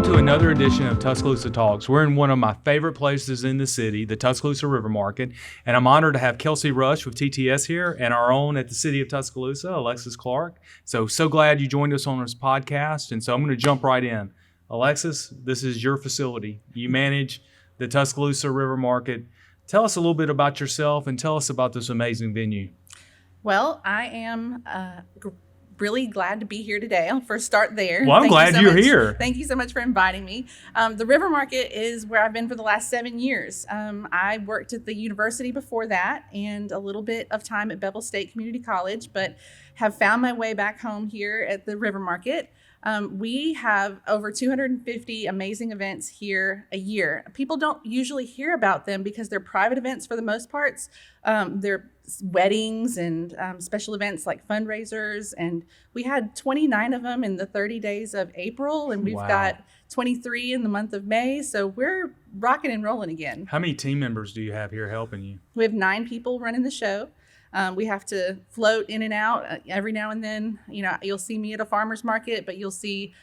to another edition of Tuscaloosa Talks. We're in one of my favorite places in the city, the Tuscaloosa River Market, and I'm honored to have Kelsey Rush with TTS here and our own at the City of Tuscaloosa, Alexis Clark. So glad you joined us on this podcast, and so I'm going to jump right in. Alexis, this is your facility. You manage the Tuscaloosa River Market. Tell us a little bit about yourself and tell us about this amazing venue. Well, I am really glad to be here today. I'll first start there. Well, I'm glad you're here. Thank you so much for inviting me. The River Market is where I've been for the last 7 years. I worked at the university before that and a little bit of time at Bevel State Community College, but have found my way back home here at the River Market. We have over 250 amazing events here a year. People don't usually hear about them because they're private events for the most parts. They're weddings and special events like fundraisers. And we had 29 of them in the 30 days of April, and we've got 23 in the month of May. So we're rocking and rolling again. How many team members do you have here helping you? We have 9 people running the show. We have to float in and out every now and then. You know, you'll see me at a farmer's market, but you'll see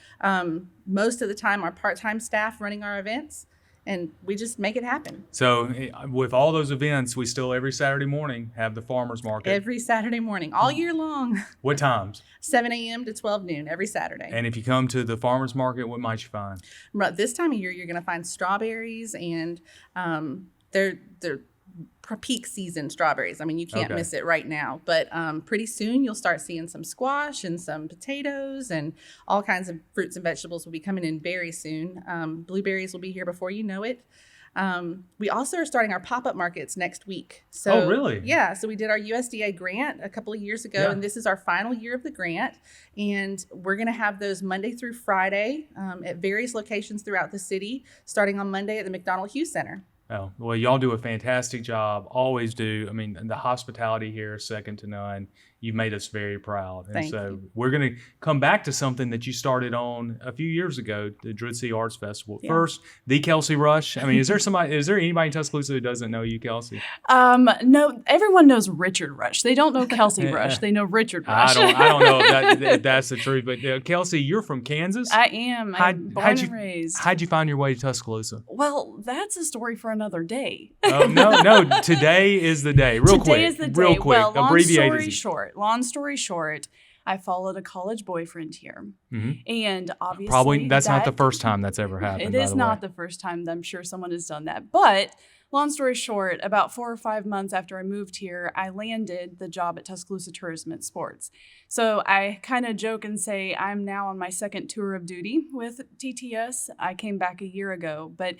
most of the time our part-time staff running our events, and we just make it happen. So with all those events, we still every Saturday morning have the farmer's market. Every Saturday morning, all year long. What times? 7 a.m. to 12 noon every Saturday. And if you come to the farmer's market, what might you find? This time of year, you're going to find strawberries, and they're peak season strawberries. I mean, you can't miss it right now, but pretty soon you'll start seeing some squash and some potatoes, and all kinds of fruits and vegetables will be coming in very soon. Blueberries will be here before you know it. We also are starting our pop-up markets next week. So, oh, really? Yeah. So we did our USDA grant a couple of years ago, and this is our final year of the grant. And we're going to have those Monday through Friday at various locations throughout the city, starting on Monday at the McDonald Hughes Center. Oh, well, y'all do a fantastic job. Always do. I mean, the hospitality here is second to none. You've made us very proud. And Thank so you. we're going to come back to something that you started on a few years ago, the Druid City Arts Festival. Yeah. First, the Kelsey Rush. I mean, is there anybody in Tuscaloosa who doesn't know you, Kelsey? No, everyone knows Richard Rush. They don't know Kelsey Rush. They know Richard Rush. I don't know if that's the truth. But Kelsey, you're from Kansas? I am. I'm born and raised. How'd you find your way to Tuscaloosa? Well, that's a story for another day. Oh, no. Today is the day. Today is the day. Real quick. Well, long story short, I followed a college boyfriend here. Mm-hmm. And obviously probably that's not the first time that's ever happened. It is not the first time. I'm sure someone has done that. But long story short, about 4 or 5 months after I moved here, I landed the job at Tuscaloosa Tourism and Sports. So I kind of joke and say I'm now on my second tour of duty with TTS. I came back a year ago, but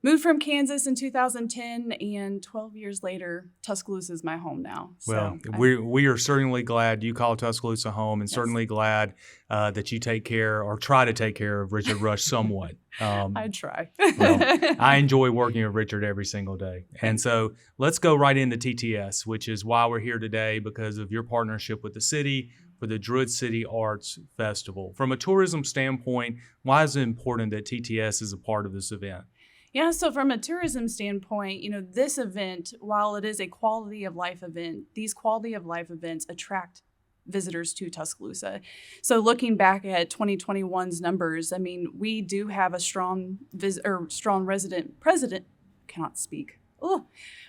moved from Kansas in 2010, and 12 years later, Tuscaloosa is my home now. Well, we are certainly glad you call Tuscaloosa home, and certainly glad that you take care or try to take care of Richard Rush somewhat. I try. Well, I enjoy working with Richard every single day. And so let's go right into TTS, which is why we're here today, because of your partnership with the city for the Druid City Arts Festival. From a tourism standpoint, why is it important that TTS is a part of this event? Yeah, so from a tourism standpoint, this event, while it is a quality of life event, these quality of life events attract visitors to Tuscaloosa. So looking back at 2021's numbers, I mean, we do have a strong resident presence.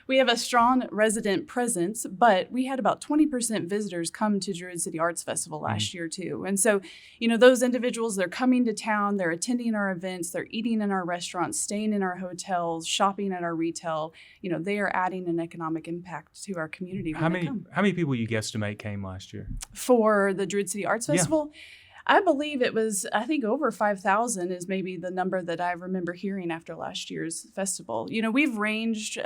We have a strong resident presence, but we had about 20% visitors come to Druid City Arts Festival last year too. And so, those individuals, they're coming to town, they're attending our events, they're eating in our restaurants, staying in our hotels, shopping at our retail. They are adding an economic impact to our community. How many people you guesstimate came last year? For the Druid City Arts Festival? Yeah. I believe it was, over 5,000 is maybe the number that I remember hearing after last year's festival. We've ranged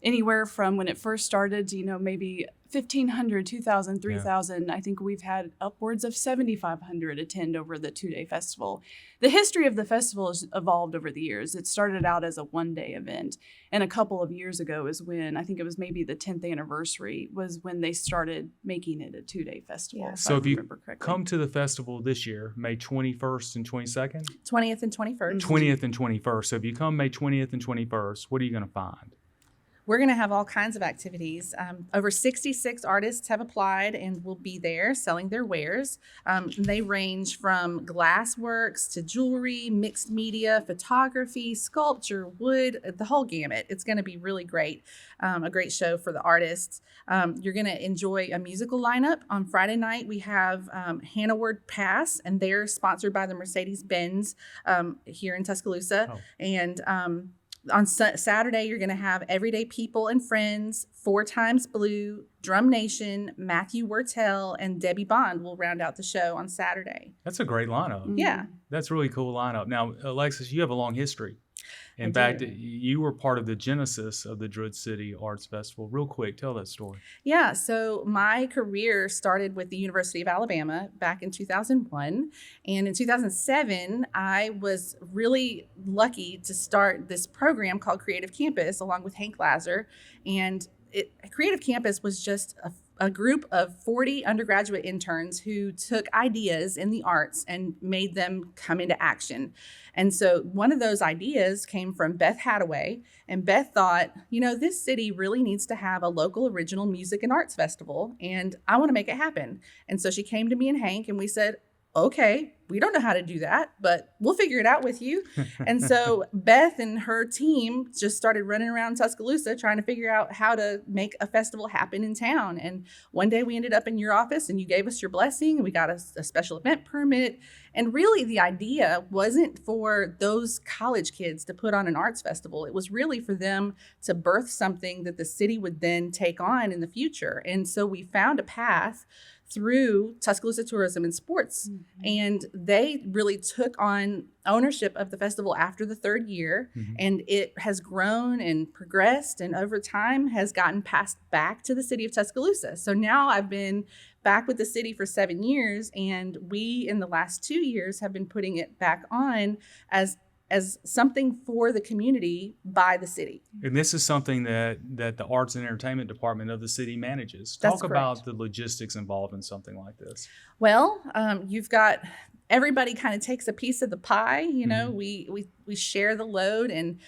anywhere from when it first started, maybe 1,500, 2,000, 3,000. I think we've had upwards of 7,500 attend over the 2-day festival. The history of the festival has evolved over the years. It started out as a 1-day event. And a couple of years ago is when, I think it was maybe the 10th anniversary, was when they started making it a 2-day festival. Yeah. So if you come to the festival this year, May 21st and 22nd? 20th and 21st. 20th and 21st. So if you come May 20th and 21st, what are you going to find? we're going to have all kinds of activities. Over 66 artists have applied and will be there selling their wares. They range from glass works to jewelry, mixed media, photography, sculpture, wood, the whole gamut. It's going to be really great. A great show for the artists. You're going to enjoy a musical lineup. On Friday night, we have Hannah Word Pass, and they're sponsored by the Mercedes-Benz here in Tuscaloosa. Oh. And on Saturday, you're going to have Everyday People and Friends, 4x Blue, Drum Nation, Matthew Wurtell, and Debbie Bond will round out the show on Saturday. That's a great lineup. Yeah. That's a really cool lineup. Now, Alexis, you have a long history. In I fact, do. you were part of the genesis of the Druid City Arts Festival. Real quick, tell that story. Yeah, so my career started with the University of Alabama back in 2001. And in 2007, I was really lucky to start this program called Creative Campus along with Hank Lazar. And Creative Campus was just a group of 40 undergraduate interns who took ideas in the arts and made them come into action. And so one of those ideas came from Beth Hadaway. And Beth thought, this city really needs to have a local original music and arts festival. And I want to make it happen. And so she came to me and Hank and we said, okay, we don't know how to do that, but we'll figure it out with you. And so Beth and her team just started running around Tuscaloosa trying to figure out how to make a festival happen in town. And one day we ended up in your office and you gave us your blessing and we got a special event permit. And really the idea wasn't for those college kids to put on an arts festival. It was really for them to birth something that the city would then take on in the future. And so we found a path through Tuscaloosa Tourism and Sports. Mm-hmm. And they really took on ownership of the festival after the third year. Mm-hmm. And it has grown and progressed and over time has gotten passed back to the city of Tuscaloosa. So now I've been back with the city for 7 years. And we, in the last 2 years, have been putting it back on as something for the community by the city. And this is something that the Arts and Entertainment Department of the city manages. That's Talk correct. about the logistics involved in something like this. Well, you've got everybody kind of takes a piece of the pie. Mm-hmm. We share the load. And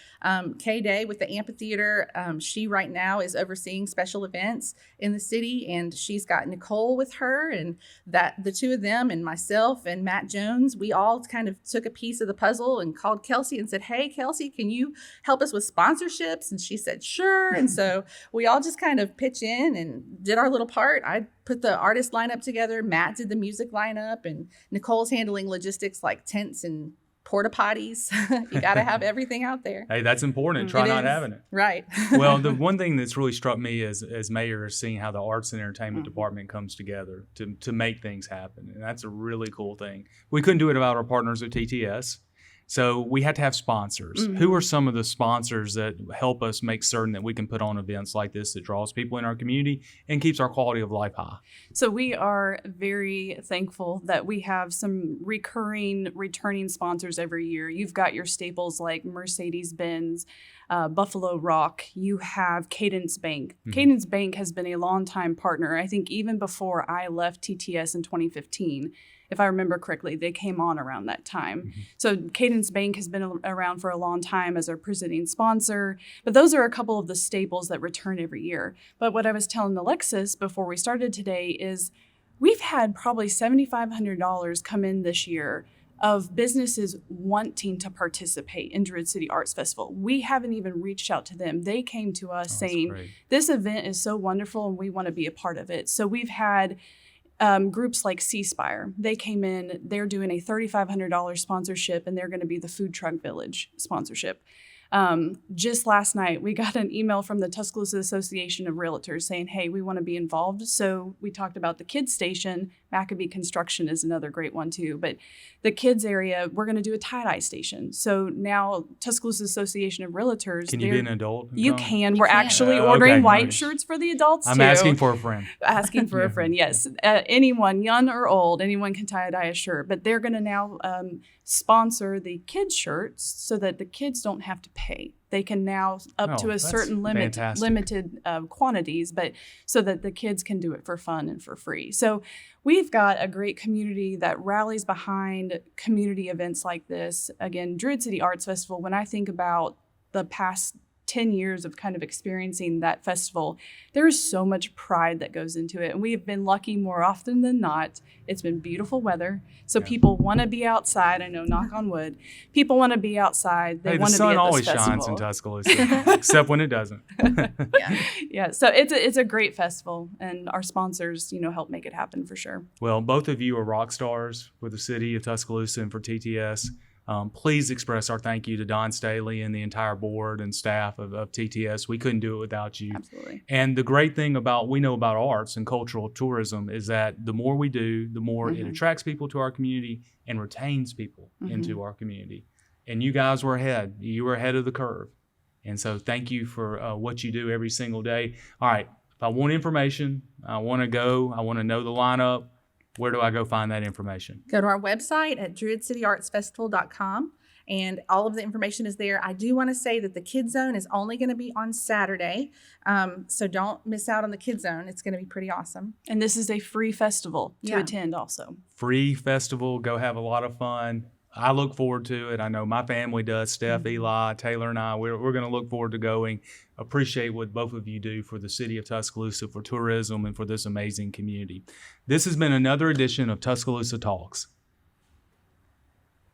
Kay Day with the amphitheater, she right now is overseeing special events in the city, and she's got Nicole with her, and that the two of them and myself and Matt Jones, we all kind of took a piece of the puzzle and called Kelsey and said, hey, Kelsey, can you help us with sponsorships? And she said, sure. And so we all just kind of pitch in and did our little part. I put the artist lineup together. Matt did the music lineup, and Nicole's handling logistics like tents and porta potties. You got to have everything out there. Hey, that's important. Try not having it. Right. Well, the one thing that's really struck me as mayor is seeing how the Arts and Entertainment Department comes together to make things happen. And that's a really cool thing. We couldn't do it without our partners at TTS. So we had to have sponsors. Mm-hmm. Who are some of the sponsors that help us make certain that we can put on events like this that draws people in our community and keeps our quality of life high? So we are very thankful that we have some returning sponsors every year. You've got your staples like Mercedes-Benz, Buffalo Rock. You have Cadence Bank. Mm-hmm. Cadence Bank has been a longtime partner. I think even before I left TTS in 2015. If I remember correctly, they came on around that time. Mm-hmm. So Cadence Bank has been around for a long time as our presenting sponsor. But those are a couple of the staples that return every year. But what I was telling Alexis before we started today is we've had probably $7,500 come in this year of businesses wanting to participate in Druid City Arts Festival. We haven't even reached out to them. They came to us saying, this event is so wonderful and we want to be a part of it. So we've had groups like C-Spire. They came in, they're doing a $3,500 sponsorship, and they're going to be the Food Truck Village sponsorship. Just last night, we got an email from the Tuscaloosa Association of Realtors saying, hey, we want to be involved. So we talked about the kids station. Maccabee Construction is another great one too. But the kids area, we're going to do a tie-dye station. So now Tuscaloosa Association of Realtors. Can you be an adult? You can. We're actually ordering white shirts for the adults too. I'm asking for a friend. Asking for a friend, yes. Anyone, young or old, anyone can tie-dye a shirt. But they're going to now sponsor the kids' shirts so that the kids don't have to pay. They can now up to a certain limited quantities, but so that the kids can do it for fun and for free. So we've got a great community that rallies behind community events like this. Again, Druid City Arts Festival, when I think about the past 10 years of kind of experiencing that festival, there is so much pride that goes into it. And we've been lucky more often than not. It's been beautiful weather. So people want to be outside. I know, knock on wood. People want to be outside. They Hey, the want to be sun at this always festival. shines in Tuscaloosa, except when it doesn't. Yeah. So it's a great festival, and our sponsors, help make it happen for sure. Well, both of you are rock stars for the city of Tuscaloosa and for TTS. Please express our thank you to Don Staley and the entire board and staff of TTS. We couldn't do it without you. Absolutely. And the great thing we know about arts and cultural tourism is that the more we do, the more it attracts people to our community and retains people into our community. And you guys were ahead. You were ahead of the curve. And so thank you for what you do every single day. All right. If I want information, I want to go, I want to know the lineup, where do I go find that information? Go to our website at druidcityartsfestival.com, and all of the information is there. I do want to say that the Kid Zone is only going to be on Saturday, so don't miss out on the Kid Zone. It's going to be pretty awesome. And this is a free festival to attend also. Free festival. Go have a lot of fun. I look forward to it. I know my family does. Steph, Eli, Taylor, and I, we're going to look forward to going. Appreciate what both of you do for the city of Tuscaloosa, for tourism, and for this amazing community. This has been another edition of Tuscaloosa Talks.